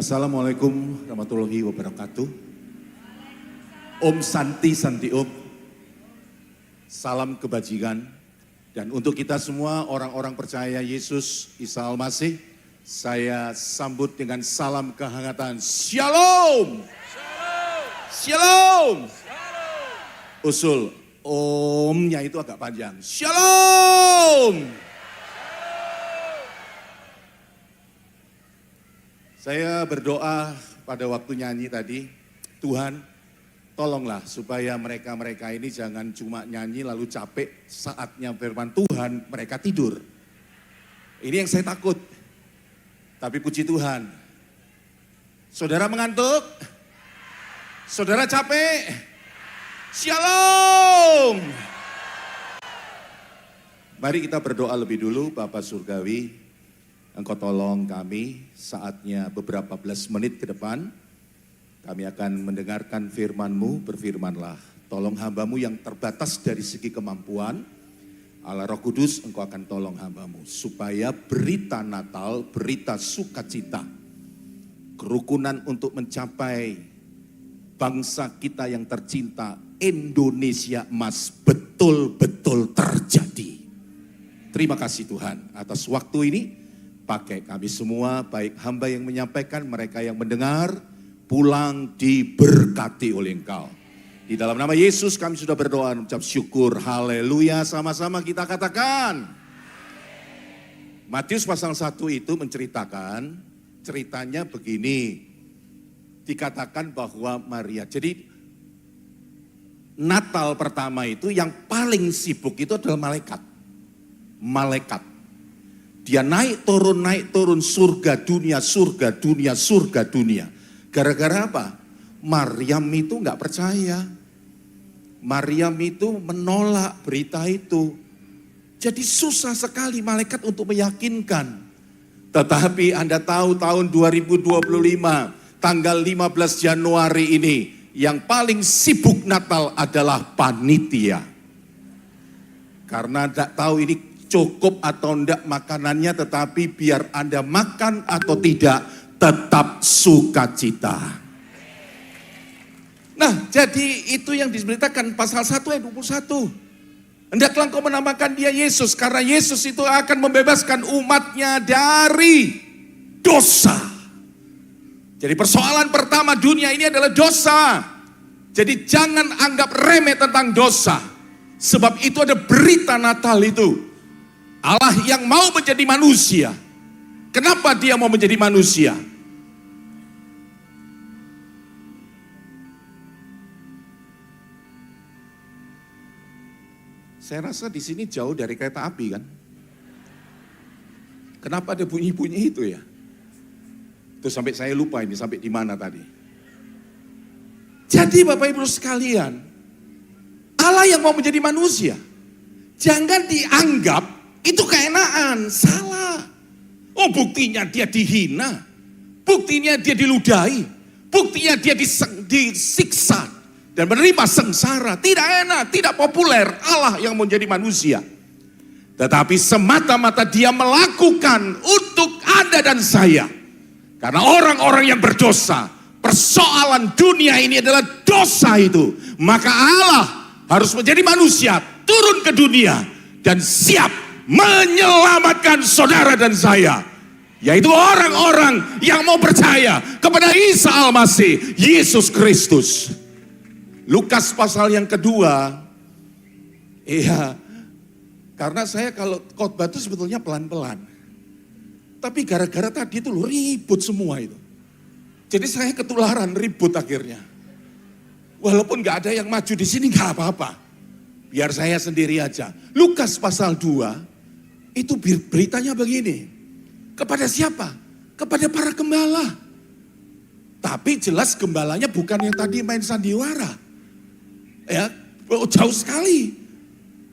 Assalamualaikum warahmatullahi wabarakatuh. Om Santi Santi Om. Salam kebajikan. Dan untuk kita semua orang-orang percaya Yesus Isa Al-Masih, saya sambut dengan salam kehangatan. Shalom. Shalom. Usul omnya itu agak panjang. Shalom. Saya berdoa pada waktu nyanyi tadi, Tuhan tolonglah supaya mereka-mereka ini jangan cuma nyanyi lalu capek saatnya firman Tuhan mereka tidur. Ini yang saya takut. Tapi puji Tuhan. Saudara mengantuk? Saudara capek? Shalom. Mari kita berdoa lebih dulu. Bapa Surgawi, Engkau tolong kami saatnya beberapa belas menit ke depan. Kami akan mendengarkan firman-Mu, berfirmanlah. Tolong hamba-Mu yang terbatas dari segi kemampuan. Allah Roh Kudus, Engkau akan tolong hamba-Mu. Supaya berita Natal, berita sukacita, kerukunan untuk mencapai bangsa kita yang tercinta, Indonesia Emas, betul-betul terjadi. Terima kasih Tuhan atas waktu ini. Pakai kami semua, baik hamba yang menyampaikan, mereka yang mendengar, pulang diberkati oleh Engkau. Di dalam nama Yesus kami sudah berdoa, mengucap syukur, haleluya, sama-sama kita katakan. Matius pasal 1 itu menceritakan, ceritanya begini, dikatakan bahwa Maria, jadi Natal pertama itu yang paling sibuk itu adalah malaikat. Malaikat. Dia naik turun, surga dunia, surga dunia, surga dunia. Gara-gara apa? Maryam itu nggak percaya. Maryam itu menolak berita itu. Jadi susah sekali malaikat untuk meyakinkan. Tetapi Anda tahu tahun 2025, tanggal 15 Januari ini, yang paling sibuk Natal adalah panitia. Karena tidak tahu ini cukup atau enggak makanannya, tetapi biar Anda makan atau tidak, tetap sukacita. Nah, jadi itu yang diberitakan pasal 1 ayat 21. Hendaklah engkau menamakan dia Yesus, karena Yesus itu akan membebaskan umatnya dari dosa. Jadi persoalan pertama dunia ini adalah dosa. Jadi jangan anggap remeh tentang dosa. Sebab itu ada berita Natal itu. Allah yang mau menjadi manusia. Kenapa dia mau menjadi manusia? Saya rasa di sini jauh dari kereta api kan? Kenapa ada bunyi-bunyi itu ya? Itu sampai saya lupa ini sampai di mana tadi. Jadi Bapak Ibu sekalian, Allah yang mau menjadi manusia, jangan dianggap itu keenaan, salah. Oh, buktinya dia dihina, buktinya dia diludahi, buktinya dia disiksa dan menerima sengsara. Tidak enak, tidak populer. Allah yang menjadi manusia. Tetapi semata-mata dia melakukan untuk Anda dan saya. Karena orang-orang yang berdosa, persoalan dunia ini adalah dosa itu. Maka Allah harus menjadi manusia, turun ke dunia dan siap menyelamatkan saudara dan saya, yaitu orang-orang yang mau percaya kepada Isa Al-Masih, Yesus Kristus. Lukas pasal yang kedua, iya, karena saya kalau khotbah itu sebetulnya pelan-pelan, tapi gara-gara tadi itu ribut semua itu, jadi saya ketularan ribut akhirnya. Walaupun gak ada yang maju di sini gak apa-apa, biar saya sendiri aja. Lukas pasal 2 itu beritanya begini. Kepada siapa? Kepada para gembala. Tapi jelas gembalanya bukan yang tadi main sandiwara. Ya, jauh sekali.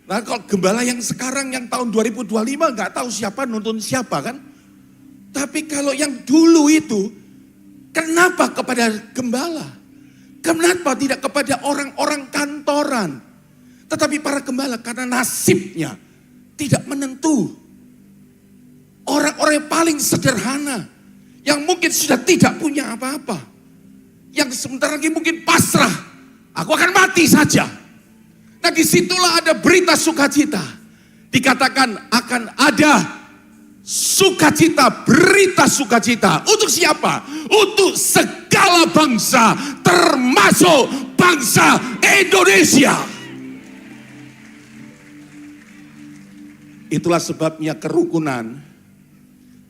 Nah, kalau gembala yang sekarang yang tahun 2025 nggak tahu siapa nuntun siapa kan? Tapi kalau yang dulu itu, kenapa kepada gembala? Kenapa tidak kepada orang-orang kantoran? Tetapi para gembala karena nasibnya tidak menentu. Orang-orang yang paling sederhana, yang mungkin sudah tidak punya apa-apa, yang sebentar lagi mungkin pasrah, aku akan mati saja. Nah disitulah ada berita sukacita. Dikatakan akan ada sukacita, berita sukacita. Untuk siapa? Untuk segala bangsa, termasuk bangsa Indonesia. Itulah sebabnya kerukunan,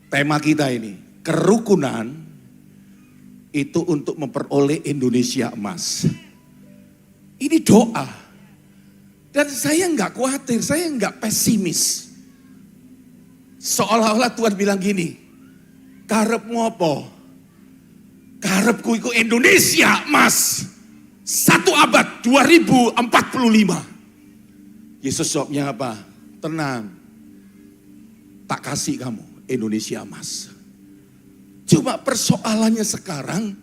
tema kita ini, kerukunan itu untuk memperoleh Indonesia emas. Ini doa. Dan saya enggak khawatir, saya enggak pesimis. Seolah-olah Tuhan bilang gini, karepmu apa? Karepku itu Indonesia emas. 1 abad 2045. Yesus jawabnya apa? Tenang. Tak kasih kamu Indonesia emas. Cuma persoalannya sekarang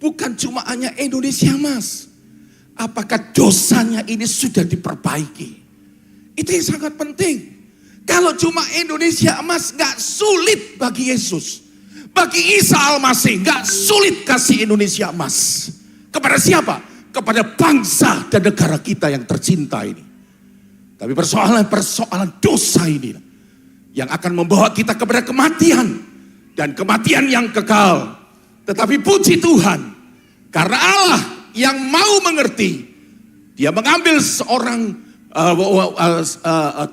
bukan cuma hanya Indonesia emas. Apakah dosanya ini sudah diperbaiki? Itu yang sangat penting. Kalau cuma Indonesia emas gak sulit bagi Yesus. Bagi Isa Al-Masih gak sulit kasih Indonesia emas. Kepada siapa? Kepada bangsa dan negara kita yang tercinta ini. Tapi persoalan dosa ini yang akan membawa kita kepada kematian. Dan kematian yang kekal. Tetapi puji Tuhan, karena Allah yang mau mengerti, dia mengambil seorang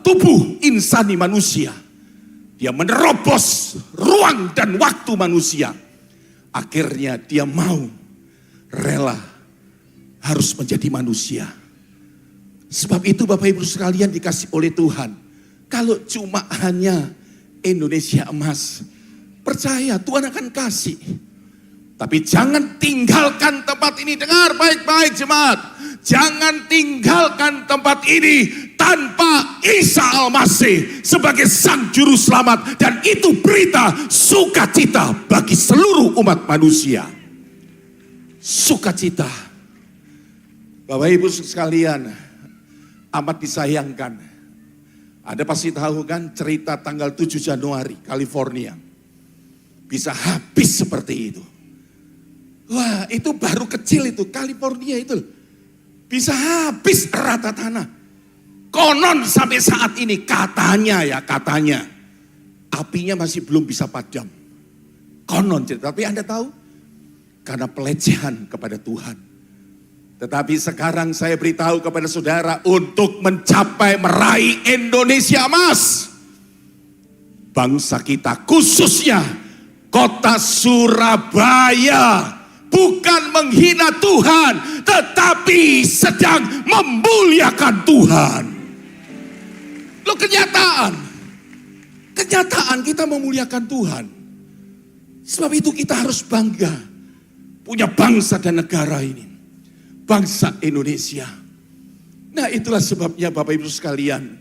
tubuh insani manusia. Dia menerobos ruang dan waktu manusia. Akhirnya dia mau rela harus menjadi manusia. Sebab itu Bapak Ibu sekalian dikasih oleh Tuhan. Kalau cuma hanya Indonesia emas, percaya Tuhan akan kasih. Tapi jangan tinggalkan tempat ini. Dengar baik-baik jemaat. Jangan tinggalkan tempat ini tanpa Isa Al-Masih sebagai sang juru selamat. Dan itu berita sukacita bagi seluruh umat manusia. Sukacita. Bapak Ibu sekalian, amat disayangkan. Ada pasti tahu kan cerita tanggal 7 Januari California. Bisa habis seperti itu. Wah itu baru kecil itu, California itu. Bisa habis rata tanah. Konon sampai saat ini katanya apinya masih belum bisa padam. Konon, tapi Anda tahu? Karena pelecehan kepada Tuhan. Tetapi sekarang saya beritahu kepada saudara untuk mencapai meraih Indonesia emas. Bangsa kita khususnya kota Surabaya bukan menghina Tuhan, tetapi sedang memuliakan Tuhan. Loh kenyataan kita memuliakan Tuhan. Sebab itu kita harus bangga punya bangsa dan negara ini. Bangsa Indonesia. Nah itulah sebabnya Bapak Ibu sekalian.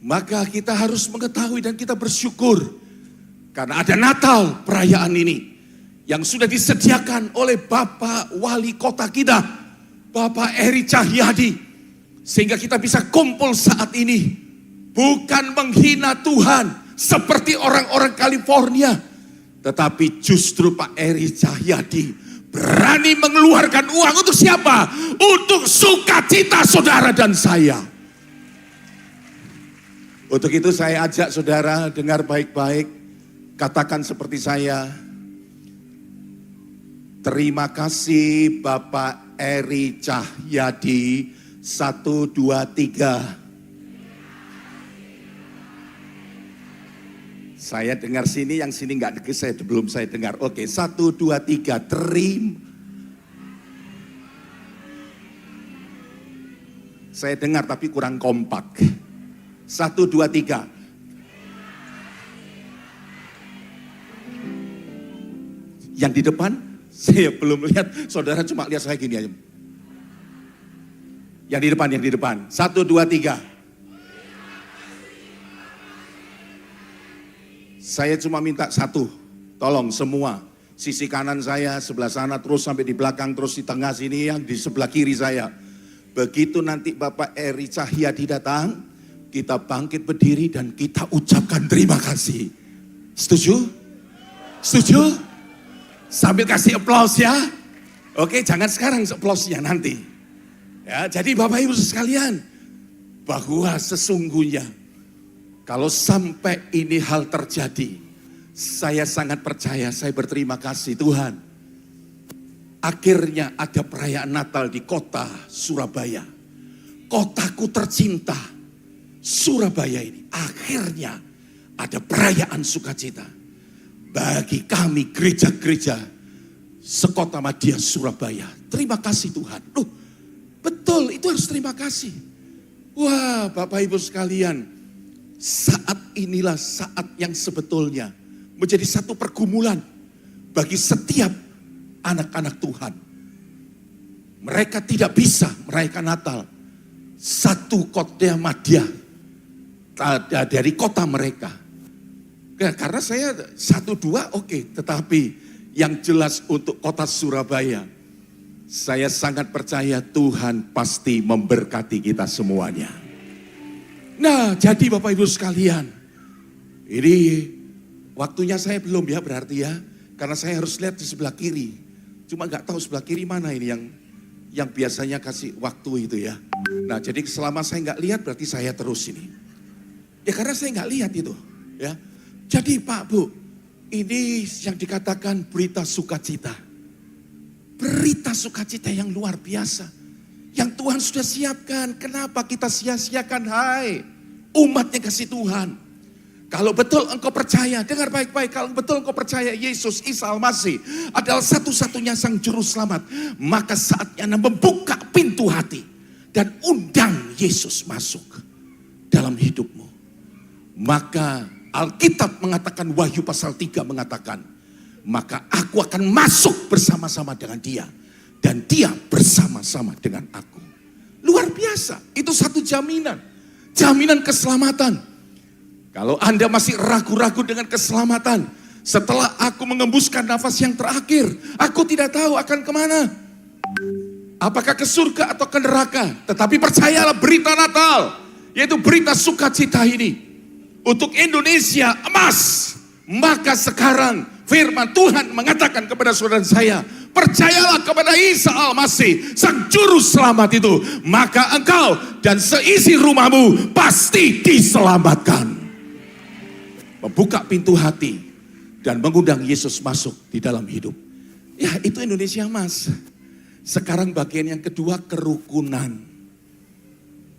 Maka kita harus mengetahui dan kita bersyukur. Karena ada Natal perayaan ini. Yang sudah disediakan oleh Bapak Wali Kota kita. Bapak Eri Cahyadi. Sehingga kita bisa kumpul saat ini. Bukan menghina Tuhan. Seperti orang-orang California. Tetapi justru Pak Eri Cahyadi berani mengeluarkan uang untuk siapa? Untuk sukacita saudara dan saya. Untuk itu saya ajak saudara dengar baik-baik. Katakan seperti saya. Terima kasih Bapak Eri Cahyadi. 1, 2, 3. Saya dengar sini, yang sini enggak, belum saya dengar. Oke, 1, 2, 3, terima. Saya dengar tapi kurang kompak. 1, 2, 3. Yang di depan, saya belum lihat, saudara cuma lihat saya gini aja. Yang di depan. 1, 2, 3. Saya cuma minta satu, tolong semua. Sisi kanan saya, sebelah sana, terus sampai di belakang, terus di tengah sini, yang di sebelah kiri saya. Begitu nanti Bapak Eri Cahyadi datang, kita bangkit berdiri dan kita ucapkan terima kasih. Setuju? Setuju? Sambil kasih aplaus ya. Oke, jangan sekarang aplausnya nanti. Ya, jadi Bapak Ibu sekalian, bahwa sesungguhnya kalau sampai ini hal terjadi, saya sangat percaya, saya berterima kasih Tuhan. Akhirnya ada perayaan Natal di kota Surabaya. Kotaku tercinta, Surabaya ini. Akhirnya ada perayaan sukacita. Bagi kami gereja-gereja sekota Madia Surabaya. Terima kasih Tuhan. Loh, betul itu harus terima kasih. Wah Bapak Ibu sekalian, saat inilah saat yang sebetulnya menjadi satu pergumulan bagi setiap anak-anak Tuhan. Mereka tidak bisa merayakan Natal. Satu kota Madia dari kota mereka. Karena saya 1-2 oke, tetapi yang jelas untuk kota Surabaya, saya sangat percaya Tuhan pasti memberkati kita semuanya. Nah, jadi Bapak Ibu sekalian, ini waktunya saya belum ya berarti ya, karena saya harus lihat di sebelah kiri. Cuma nggak tahu sebelah kiri mana ini yang biasanya kasih waktu itu ya. Nah, jadi selama saya nggak lihat berarti saya terus ini. Ya karena saya nggak lihat itu, ya. Jadi Pak Bu, ini yang dikatakan berita sukacita. Berita sukacita yang luar biasa. Yang Tuhan sudah siapkan. Kenapa kita sia-siakan? Hai, umatnya kasih Tuhan. Kalau betul engkau percaya, dengar baik-baik. Kalau betul engkau percaya Yesus Isa Al-Masih adalah satu-satunya sang juru selamat. Maka saatnya Anda membuka pintu hati. Dan undang Yesus masuk dalam hidupmu. Maka Alkitab mengatakan, Wahyu pasal 3 mengatakan, maka aku akan masuk bersama-sama dengan dia. Dan dia bersama-sama dengan aku. Luar biasa, itu satu jaminan. Jaminan keselamatan. Kalau Anda masih ragu-ragu dengan keselamatan, setelah aku mengembuskan nafas yang terakhir, aku tidak tahu akan kemana. Apakah ke surga atau ke neraka. Tetapi percayalah berita Natal, yaitu berita sukacita ini. Untuk Indonesia emas. Maka sekarang firman Tuhan mengatakan kepada saudara saya, percayalah kepada Isa Al-Masih, sang juru selamat itu. Maka engkau dan seisi rumahmu pasti diselamatkan. Membuka pintu hati dan mengundang Yesus masuk di dalam hidup. Ya itu Indonesia emas. Sekarang bagian yang kedua, kerukunan.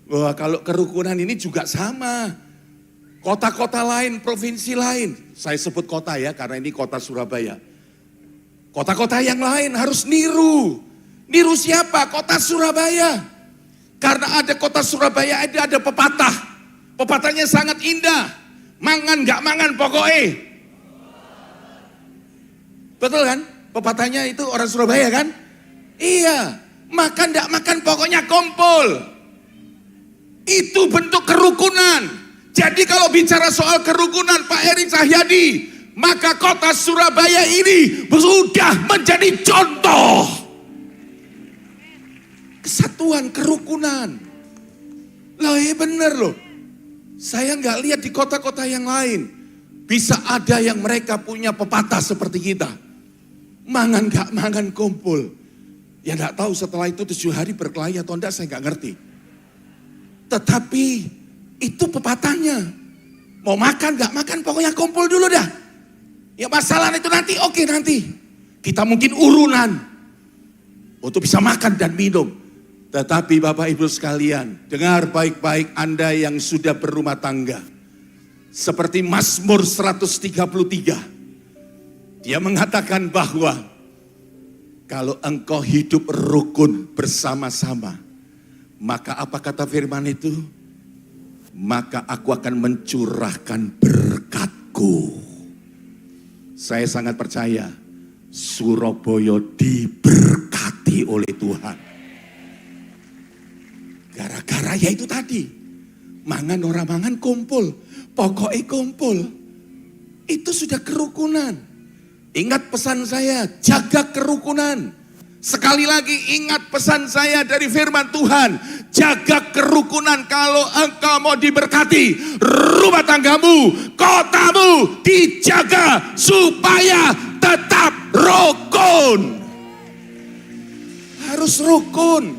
Wah, kalau kerukunan ini juga sama. Kota-kota lain, provinsi lain. Saya sebut kota ya, karena ini kota Surabaya. Kota-kota yang lain harus niru. Niru siapa? Kota Surabaya. Karena ada kota Surabaya, ada pepatah. Pepatahnya sangat indah. Mangan gak mangan pokoknya. Betul kan? Pepatahnya itu orang Surabaya kan? Iya. Makan gak makan pokoknya kumpul. Itu bentuk kerukunan. Jadi kalau bicara soal kerukunan Pak Heri Cahyadi, maka kota Surabaya ini sudah menjadi contoh. Kesatuan, kerukunan. Loh bener loh. Saya nggak lihat di kota-kota yang lain. Bisa ada yang mereka punya pepatah seperti kita. Mangan gak mangan kumpul. Ya nggak tahu setelah itu 7 hari berkelahi atau enggak saya nggak ngerti. Tetapi itu pepatahnya. Mau makan gak makan pokoknya kumpul dulu dah. Ya masalah itu nanti, oke nanti. Kita mungkin urunan. Untuk bisa makan dan minum. Tetapi Bapak Ibu sekalian, dengar baik-baik Anda yang sudah berumah tangga. Seperti Mazmur 133. Dia mengatakan bahwa kalau engkau hidup rukun bersama-sama. Maka apa kata firman itu? Maka aku akan mencurahkan berkat-Ku. Saya sangat percaya Surabaya diberkati oleh Tuhan. Gara-gara ya itu tadi. Mangan orang mangan kumpul. Pokoknya kumpul. Itu sudah kerukunan. Ingat pesan saya, jaga kerukunan. Sekali lagi ingat pesan saya dari firman Tuhan. Jaga kerukunan kalau engkau mau diberkati. Rumah tanggamu, kotamu dijaga supaya tetap Rukun. Harus rukun.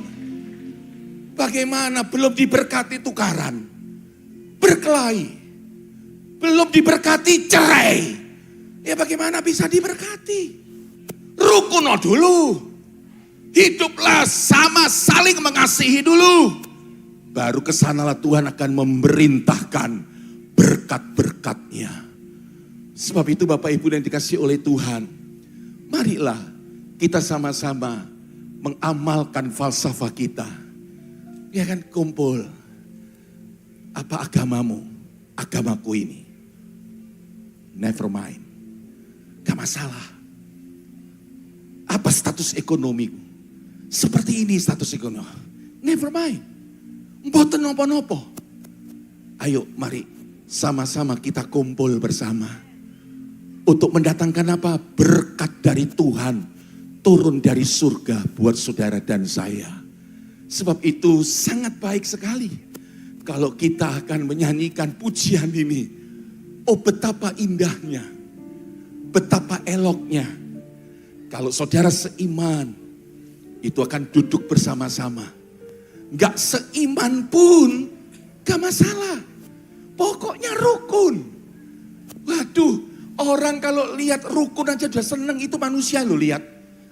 Bagaimana belum diberkati tukaran, berkelahi, belum diberkati cerai. Ya bagaimana bisa diberkati? Rukun dulu. Hiduplah sama saling mengasihi dulu. Baru kesanalah Tuhan akan memerintahkan berkat-berkatnya. Sebab itu Bapak Ibu yang dikasihi oleh Tuhan, marilah kita sama-sama mengamalkan falsafah kita. Ya kan, kumpul. Apa agamamu? Agamaku ini. Never mind. Gak masalah. Apa status ekonomiku? Seperti ini status ekonomi. Never mind. Mboten nopo-nopo. Ayo mari sama-sama kita kumpul bersama. Untuk mendatangkan apa? Berkat dari Tuhan. Turun dari surga buat saudara dan saya. Sebab itu sangat baik sekali kalau kita akan menyanyikan pujian ini. Oh betapa indahnya, betapa eloknya. Kalau saudara seiman, itu akan duduk bersama-sama. Gak seiman pun, gak masalah. Pokoknya rukun. Waduh, orang kalau lihat rukun aja udah seneng, itu manusia lo lihat.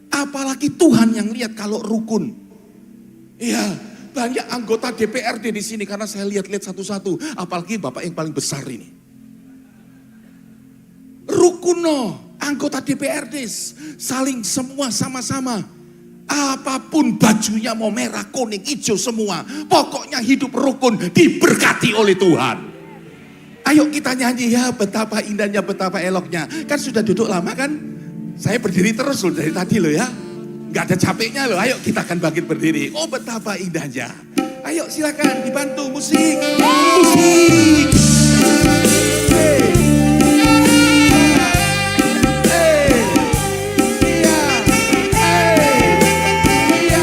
Apalagi Tuhan yang lihat kalau rukun. Ya, banyak anggota DPRD di sini karena saya lihat-lihat satu-satu. Apalagi Bapak yang paling besar ini. Rukuno, anggota DPRD, saling semua sama-sama. Apapun bajunya mau merah, kuning, hijau semua. Pokoknya hidup rukun, diberkati oleh Tuhan. Ayo kita nyanyi ya, betapa indahnya, betapa eloknya. Kan sudah duduk lama kan? Saya berdiri terus loh dari tadi loh ya. Gak ada capeknya loh, ayo kita akan bangkit berdiri. Oh betapa indahnya. Ayo silakan dibantu musik. Musik. Hey. Hey. Iya. Hey. Iya.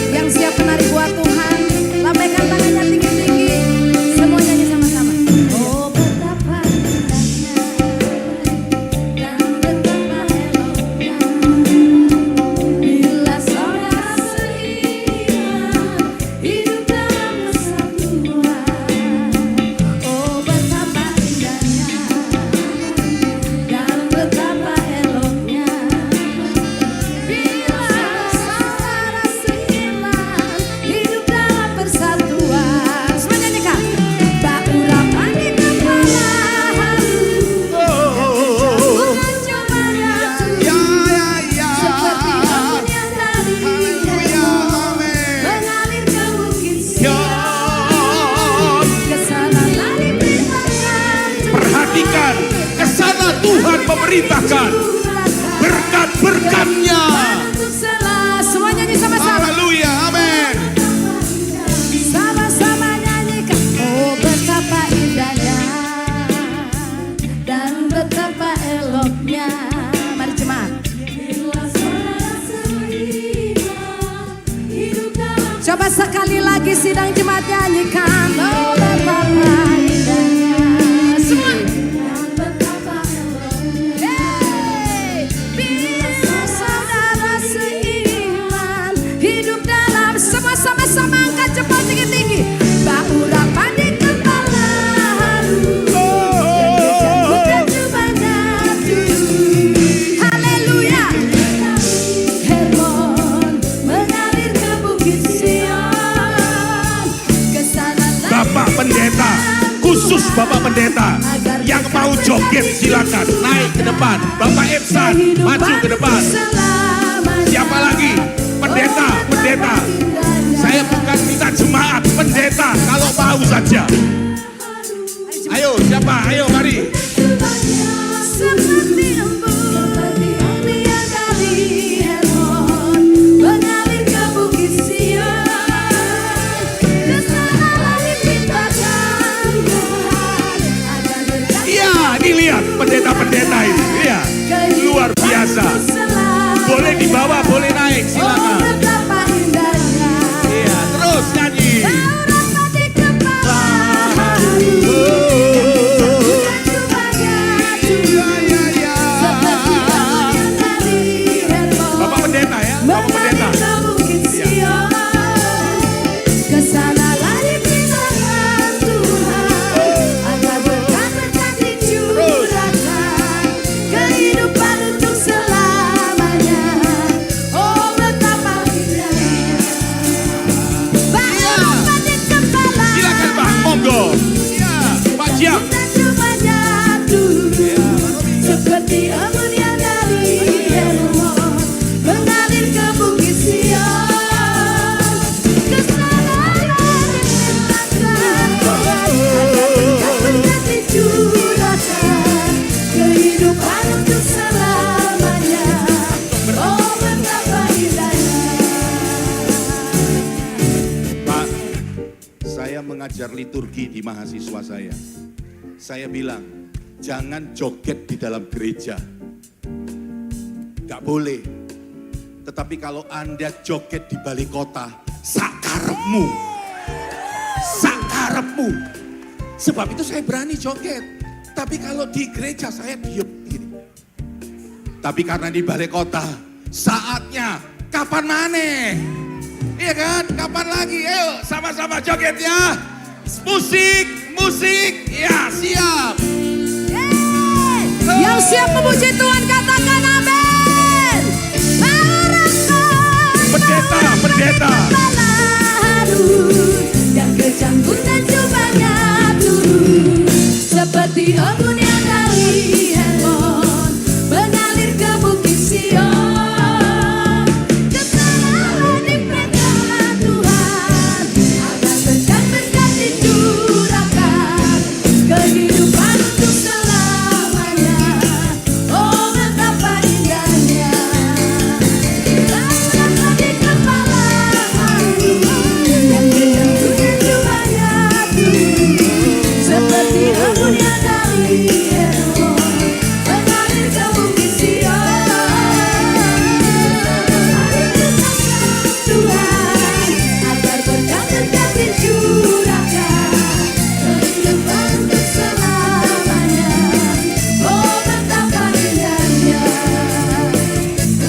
Yang siap menari buat Tuhan, lambaikan tangannya tinggi-tinggi. Semua nyanyi sama-sama. Oh betapa indahnya dan betapa eloknya bila saudara seiman hidup dalam persatuan. Oh betapa indahnya dan betapa eloknya bila saudara seiman hidup dalam persatuan. Semua nyanyikan. Baurapan di kepala haru, bukan cuma ratu, seperti angin yang dari Hermon mengalir ke bukit Sion. Kesana lari perintahkan, Perhatikan, kesana Tuhan memerintahkan berkat-berkatnya. untuk selalu. Semua nyanyi sama-sama. Haleluya, amin. Sama-sama nyanyikan. Oh betapa indahnya dan betapa eloknya. Mari jemaat. Coba sekali lagi sidang jemaat nyanyikan. Oh betapa indahnya. Semua. Hey, bila saudara seiman hidup dalam, semua sama-sama angkat cepat tinggi-tinggi. Baurapan di kepala haru, bukan cuma ratu. Haleluya. Hermon mengalir ke bukit Sion. Kesana lari Bapak Pendeta, khusus Bapak Pendeta yang mau joget silakan naik ke depan. Bapak Epsan maju ke depan. Siapa lagi? Pendeta, pendeta. Saya bukan minta jemaat, pendeta kalau mau saja. Ayo siapa? Ayo mari. Seperti embun yang dari Hermon mengalir ke bukit Sion. Kesana lari pintakan Tuhan agar berkat. Iya, ini lihat pendeta-pendeta ini. Iya, luar biasa. Boleh dibawa, boleh naik, silakan. Oh betapa mengajar liturgi di mahasiswa saya bilang, jangan joget di dalam gereja. Gak boleh. Tetapi kalau Anda joget di balik kota, sakarepmu. Sakarepmu. Sebab itu saya berani joget. Tapi kalau di gereja saya diem gini. Tapi karena di balik kota, saatnya kapan maneh? Iya kan? Kapan lagi? Ayo sama-sama joget ya. Musik. Ya, siap. Yang siap memuji Tuhan katakan amin. Pendeta. Yang kejam pun dan cobanya turun. Seperti embun yang dari Hermon mengalir ke bukit Sion. Kehidupan untuk selamanya. Oh betapa indahnya. Rasa di kepala aku yang diambil cumanya turun. Seperti embun yang dari Hermon mengalir ke bukit Sion. Tuhan agar berkat berkat dicurahkan. Kehidupan untuk selamanya. Oh betapa indahnya.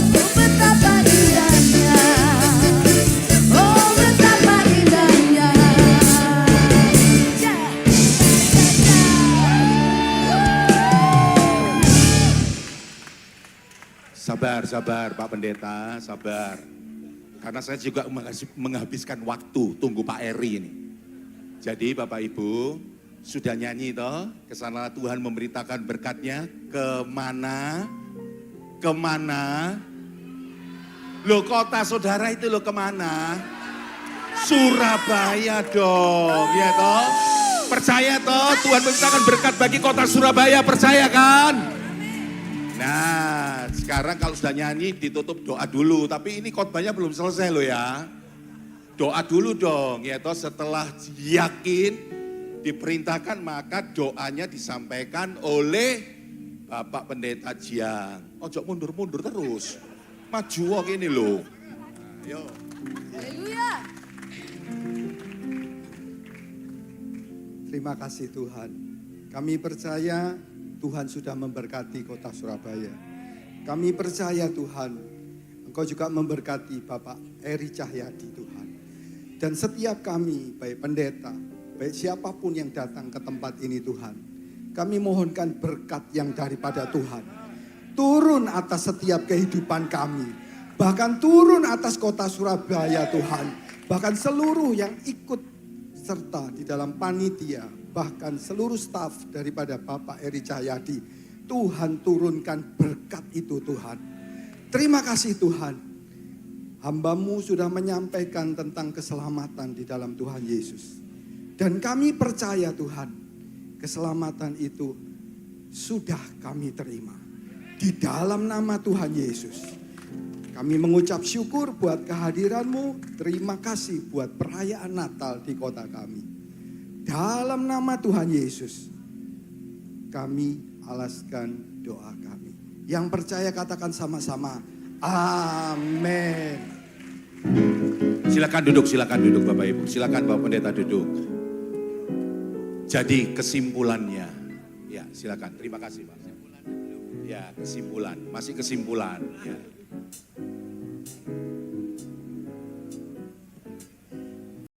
Oh betapa indahnya. Oh betapa indahnya. Sabar Pak Pendeta, sabar. Karena saya juga menghabiskan waktu tunggu Pak Eri ini. Jadi Bapak Ibu, sudah nyanyi toh, kesana Tuhan memberitakan berkatnya kemana? Loh kota saudara itu loh kemana? Surabaya dong, ya toh. Percaya toh Tuhan memberitakan berkat bagi kota Surabaya, percaya kan? Nah sekarang kalau sudah nyanyi ditutup doa dulu, tapi ini khotbahnya belum selesai loh ya. Doa dulu dong, ya toh setelah yakin diperintahkan maka doanya disampaikan oleh Bapak Pendeta Jiang. Ojo mundur-mundur terus, maju ini loh. Ayo. Haleluya. Terima kasih Tuhan. Kami percaya Tuhan sudah memberkati kota Surabaya. Kami percaya Tuhan, Engkau juga memberkati Bapak Eri Cahyadi Tuhan. Dan setiap kami, baik pendeta, baik siapapun yang datang ke tempat ini Tuhan, kami mohonkan berkat yang daripada Tuhan. Turun atas setiap kehidupan kami. Bahkan turun atas kota Surabaya Tuhan. Bahkan seluruh yang ikut serta di dalam panitia, bahkan seluruh staf daripada Bapak Eri Cahyadi, Tuhan turunkan berkat itu Tuhan. Terima kasih Tuhan. Hamba-Mu sudah menyampaikan tentang keselamatan di dalam Tuhan Yesus. Dan kami percaya Tuhan, keselamatan itu sudah kami terima. Di dalam nama Tuhan Yesus. Kami mengucap syukur buat kehadiran-Mu. Terima kasih buat perayaan Natal di kota kami. Dalam nama Tuhan Yesus, kami alaskan doa kami. Yang percaya katakan sama-sama, amin. Silakan duduk Bapak Ibu. Silakan Bapak Pendeta duduk. Jadi kesimpulannya, ya silakan. Terima kasih Pak. Ya kesimpulan, masih kesimpulan. Ya.